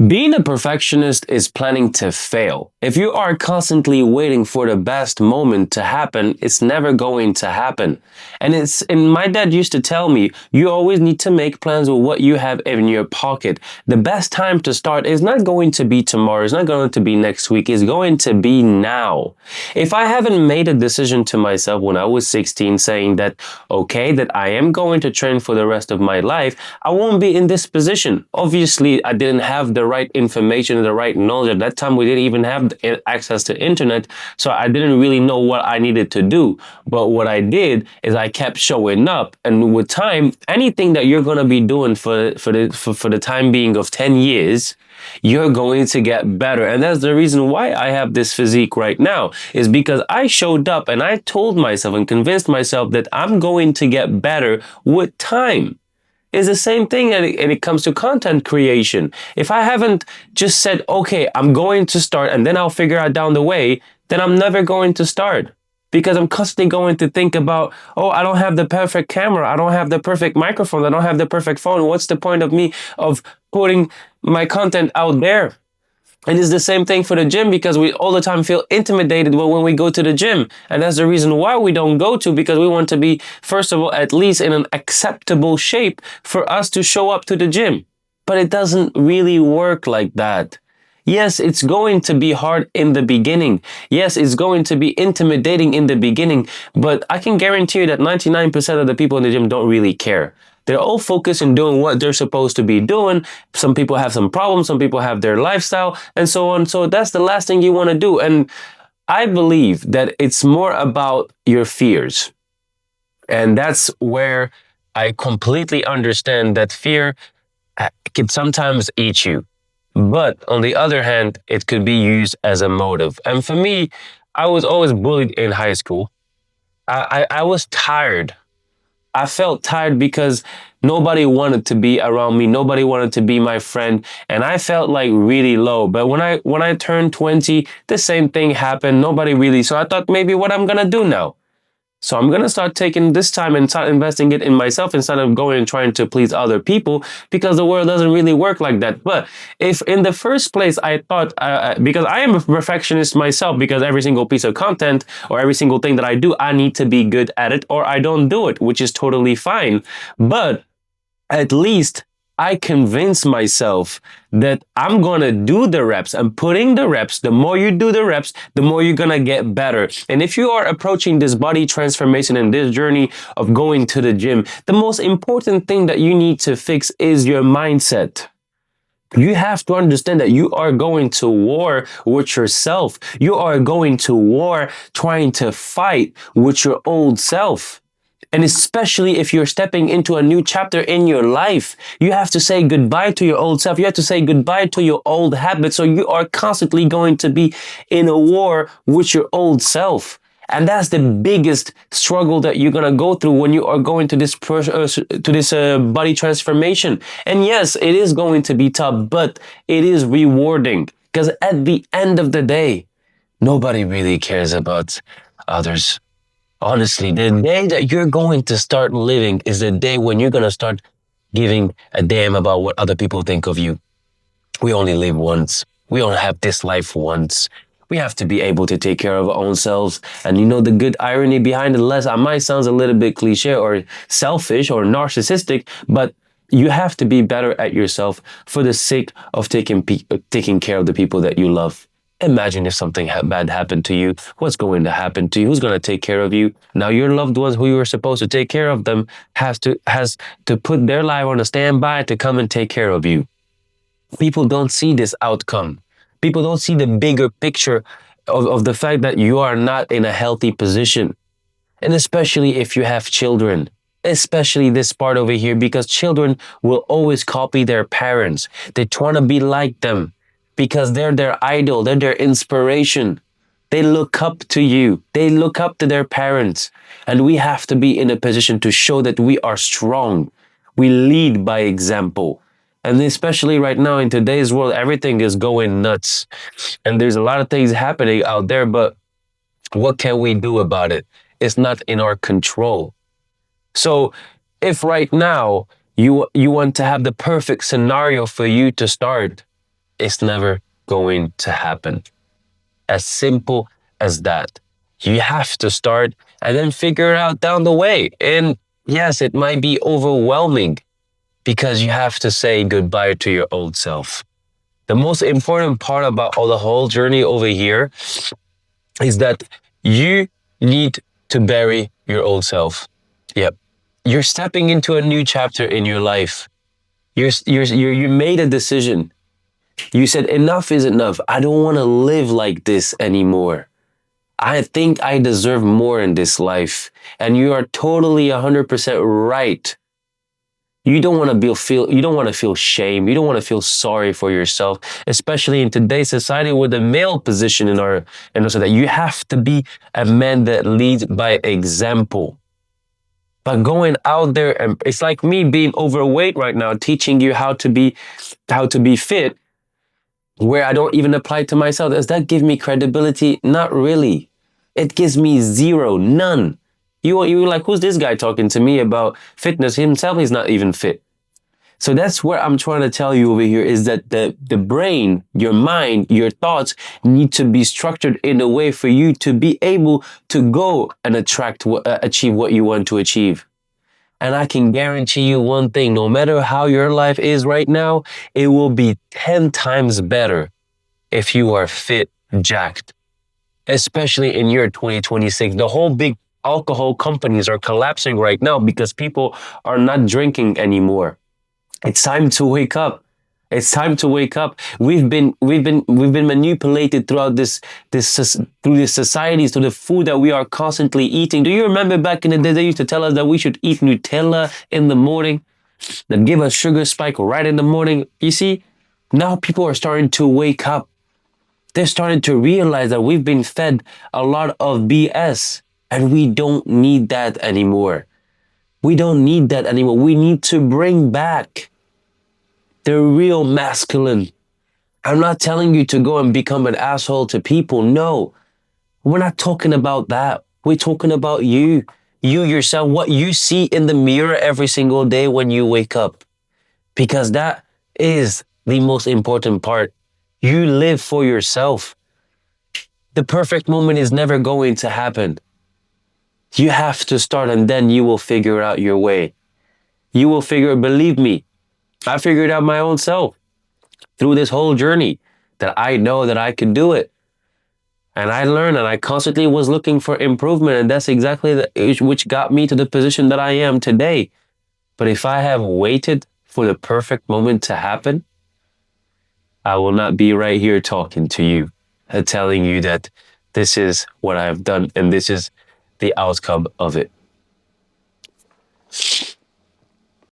Being a perfectionist is planning to fail. If you are constantly waiting for the best moment to happen, it's never going to happen. And my dad used to tell me, you always need to make plans with what you have in your pocket. The best time to start is not going to be tomorrow, it's not going to be next week, it's going to be now. If I haven't made a decision to myself when I was 16 saying that, okay, that I am going to train for the rest of my life, I won't be in this position. Obviously, I didn't have the right information and the right knowledge. At that time, we didn't even have access to internet, so I didn't really know what I needed to do. But what I did is I kept showing up, and with time, anything that you're going to be doing for the time being of 10 years, you're going to get better. And that's the reason why I have this physique right now, is because I showed up and I told myself and convinced myself that I'm going to get better with time. It's the same thing and it comes to content creation. If I haven't just said, okay, I'm going to start and then I'll figure out down the way, then I'm never going to start. Because I'm constantly going to think about, oh, I don't have the perfect camera. I don't have the perfect microphone. I don't have the perfect phone. What's the point of me of putting my content out there? And it's the same thing for the gym, because we all the time feel intimidated when we go to the gym. And that's the reason why we don't go to, because we want to be, first of all, at least in an acceptable shape for us to show up to the gym. But it doesn't really work like that. Yes, it's going to be hard in the beginning. Yes, it's going to be intimidating in the beginning. But I can guarantee you that 99% of the people in the gym don't really care. They're all focused on doing what they're supposed to be doing. Some people have some problems. Some people have their lifestyle and so on. So that's the last thing you want to do. And I believe that it's more about your fears. And that's where I completely understand that fear can sometimes eat you. But on the other hand, it could be used as a motive. And for me, I was always bullied in high school. I was tired. I felt tired because nobody wanted to be around me. Nobody wanted to be my friend. And I felt like really low. But when I turned 20, the same thing happened. Nobody really. So I thought, maybe what I'm going to do now. So I'm going to start taking this time and start investing it in myself instead of going and trying to please other people, because the world doesn't really work like that. But if in the first place I thought, because I am a perfectionist myself, because every single piece of content or every single thing that I do, I need to be good at it or I don't do it, which is totally fine. But at least I convince myself that I'm going to do the reps. I'm putting the reps. The more you do the reps, the more you're going to get better. And if you are approaching this body transformation and this journey of going to the gym, the most important thing that you need to fix is your mindset. You have to understand that you are going to war with yourself. You are going to war trying to fight with your old self. And especially if you're stepping into a new chapter in your life, you have to say goodbye to your old self. You have to say goodbye to your old habits. So you are constantly going to be in a war with your old self. And that's the biggest struggle that you're going to go through when you are going to this body transformation. And yes, it is going to be tough, but it is rewarding, because at the end of the day, nobody really cares about others. Honestly, the day that you're going to start living is the day when you're going to start giving a damn about what other people think of you. We only live once. We only have this life once. We have to be able to take care of our own selves. And you know, the good irony behind it, I might sound a little bit cliche or selfish or narcissistic, but you have to be better at yourself for the sake of taking care of the people that you love. Imagine if something bad happened to you. What's going to happen to you? Who's going to take care of you? Now your loved ones who you were supposed to take care of them has to put their life on a standby to come and take care of you. People don't see this outcome. People don't see the bigger picture of the fact that you are not in a healthy position. And especially if you have children. Especially this part over here, because children will always copy their parents. They want to be like them, because they're their idol, they're their inspiration. They look up to you. They look up to their parents. And we have to be in a position to show that we are strong. We lead by example. And especially right now in today's world, everything is going nuts. And there's a lot of things happening out there, but what can we do about it? It's not in our control. So if right now you want to have the perfect scenario for you to start, it's never going to happen. As simple as that. You have to start and then figure it out down the way. And yes, it might be overwhelming because you have to say goodbye to your old self. The most important part about all the whole journey over here is that you need to bury your old self. Yep. You're stepping into a new chapter in your life. You made a decision. You said, enough is enough. I don't want to live like this anymore. I think I deserve more in this life. And you are totally 100% right. You don't want to feel shame. You don't want to feel sorry for yourself, especially in today's society with the male position and also that you have to be a man that leads by example. But going out there, and it's like me being overweight right now, teaching you how to be fit, where I don't even apply to myself. Does that give me credibility? Not really. It gives me zero, none. You're like, who's this guy talking to me about fitness? Himself, he's not even fit. So that's what I'm trying to tell you over here is that the brain, your mind, your thoughts need to be structured in a way for you to be able to go and achieve what you want to achieve. And I can guarantee you one thing, no matter how your life is right now, it will be 10 times better if you are fit, jacked. Especially in year 2026. The whole big alcohol companies are collapsing right now because people are not drinking anymore. It's time to wake up. It's time to wake up. We've been manipulated throughout through the societies, through the food that we are constantly eating. Do you remember back in the day they used to tell us that we should eat Nutella in the morning, that give us sugar spike right in the morning? You see, now people are starting to wake up. They're starting to realize that we've been fed a lot of BS and we don't need that anymore. We don't need that anymore. We need to bring back the real masculine. I'm not telling you to go and become an asshole to people. No, we're not talking about that. We're talking about you yourself, what you see in the mirror every single day when you wake up. Because that is the most important part. You live for yourself. The perfect moment is never going to happen. You have to start and then you will figure out your way. You will believe me, I figured out my own self through this whole journey that I know that I could do it. And I learned and I constantly was looking for improvement. And that's exactly which got me to the position that I am today. But if I have waited for the perfect moment to happen, I will not be right here talking to you and telling you that this is what I have done and this is the outcome of it.